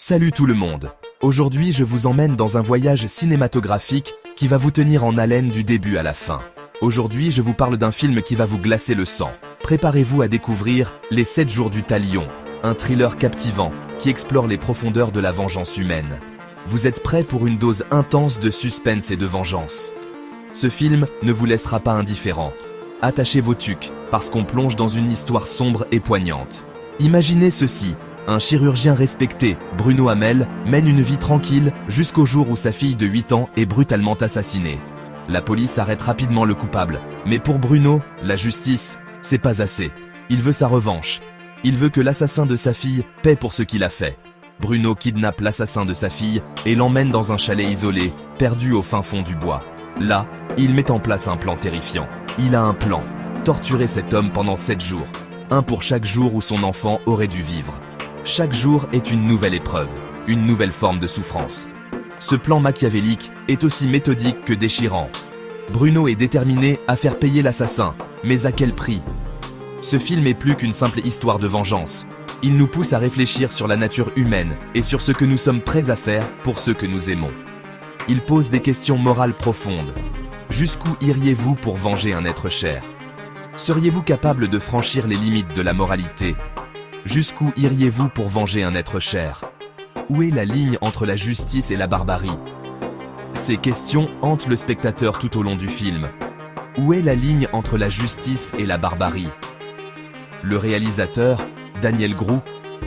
Salut tout le monde. Aujourd'hui, je vous emmène dans un voyage cinématographique qui va vous tenir en haleine du début à la fin. Aujourd'hui, je vous parle d'un film qui va vous glacer le sang. Préparez-vous à découvrir Les 7 jours du Talion, un thriller captivant qui explore les profondeurs de la vengeance humaine. Vous êtes prêts pour une dose intense de suspense et de vengeance? Ce film ne vous laissera pas indifférent. Attachez vos tuques, parce qu'on plonge dans une histoire sombre et poignante. Imaginez ceci. Un chirurgien respecté, Bruno Hamel, mène une vie tranquille jusqu'au jour où sa fille de 8 ans est brutalement assassinée. La police arrête rapidement le coupable, mais pour Bruno, la justice, c'est pas assez. Il veut sa revanche. Il veut que l'assassin de sa fille paie pour ce qu'il a fait. Bruno kidnappe l'assassin de sa fille et l'emmène dans un chalet isolé, perdu au fin fond du bois. Là, il met en place un plan terrifiant. Il a un plan. Torturer cet homme pendant 7 jours. Un pour chaque jour où son enfant aurait dû vivre. Chaque jour est une nouvelle épreuve, une nouvelle forme de souffrance. Ce plan machiavélique est aussi méthodique que déchirant. Bruno est déterminé à faire payer l'assassin, mais à quel prix? Ce film est plus qu'une simple histoire de vengeance. Il nous pousse à réfléchir sur la nature humaine et sur ce que nous sommes prêts à faire pour ceux que nous aimons. Il pose des questions morales profondes. Jusqu'où iriez-vous pour venger un être cher? Seriez-vous capable de franchir les limites de la moralité? Jusqu'où iriez-vous pour venger un être cher? Où est la ligne entre la justice et la barbarie? Ces questions hantent le spectateur tout au long du film. Où est la ligne entre la justice et la barbarie? Le réalisateur, Daniel Groux,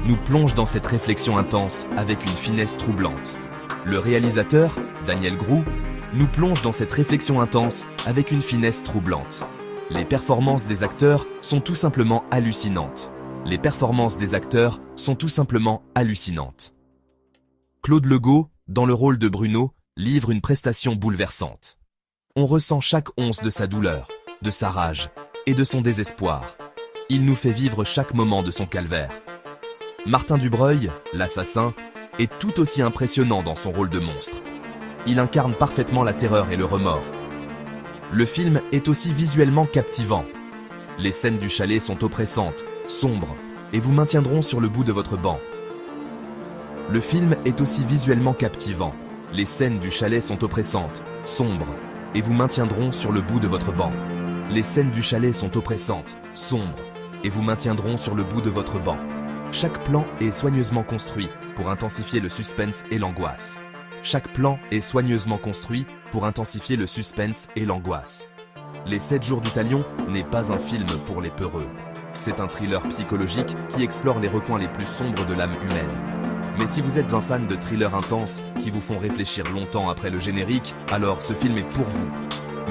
nous plonge dans cette réflexion intense avec une finesse troublante. Le réalisateur, Daniel Groux, nous plonge dans cette réflexion intense avec une finesse troublante. Les performances des acteurs sont tout simplement hallucinantes. Les performances des acteurs sont tout simplement hallucinantes. Claude Legault, dans le rôle de Bruno, livre une prestation bouleversante. On ressent chaque once de sa douleur, de sa rage et de son désespoir. Il nous fait vivre chaque moment de son calvaire. Martin Dubreuil, l'assassin, est tout aussi impressionnant dans son rôle de monstre. Il incarne parfaitement la terreur et le remords. Le film est aussi visuellement captivant. Les scènes du chalet sont oppressantes, sombres, et vous maintiendront sur le bout de votre banc. Le film est aussi visuellement captivant. Les scènes du chalet sont oppressantes, sombres, et vous maintiendront sur le bout de votre banc. Les scènes du chalet sont oppressantes, sombres, et vous maintiendront sur le bout de votre banc. Chaque plan est soigneusement construit pour intensifier le suspense et l'angoisse. Chaque plan est soigneusement construit pour intensifier le suspense et l'angoisse. Les 7 jours du Talion n'est pas un film pour les peureux. C'est un thriller psychologique qui explore les recoins les plus sombres de l'âme humaine. Mais si vous êtes un fan de thrillers intenses qui vous font réfléchir longtemps après le générique, alors ce film est pour vous.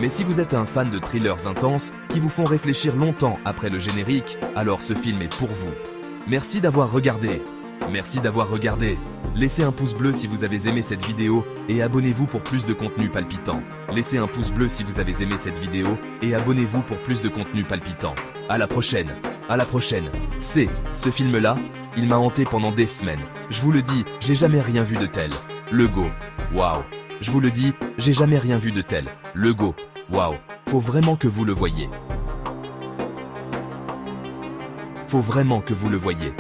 Mais si vous êtes un fan de thrillers intenses qui vous font réfléchir longtemps après le générique, alors ce film est pour vous. Merci d'avoir regardé. Merci d'avoir regardé. Laissez un pouce bleu si vous avez aimé cette vidéo et abonnez-vous pour plus de contenu palpitant. Laissez un pouce bleu si vous avez aimé cette vidéo et abonnez-vous pour plus de contenu palpitant. À la prochaine. À la prochaine. Ce film-là, il m'a hanté pendant des semaines. Je vous le dis, j'ai jamais rien vu de tel. Legault. Waouh. Je vous le dis, j'ai jamais rien vu de tel. Legault. Waouh. Faut vraiment que vous le voyez. Faut vraiment que vous le voyez.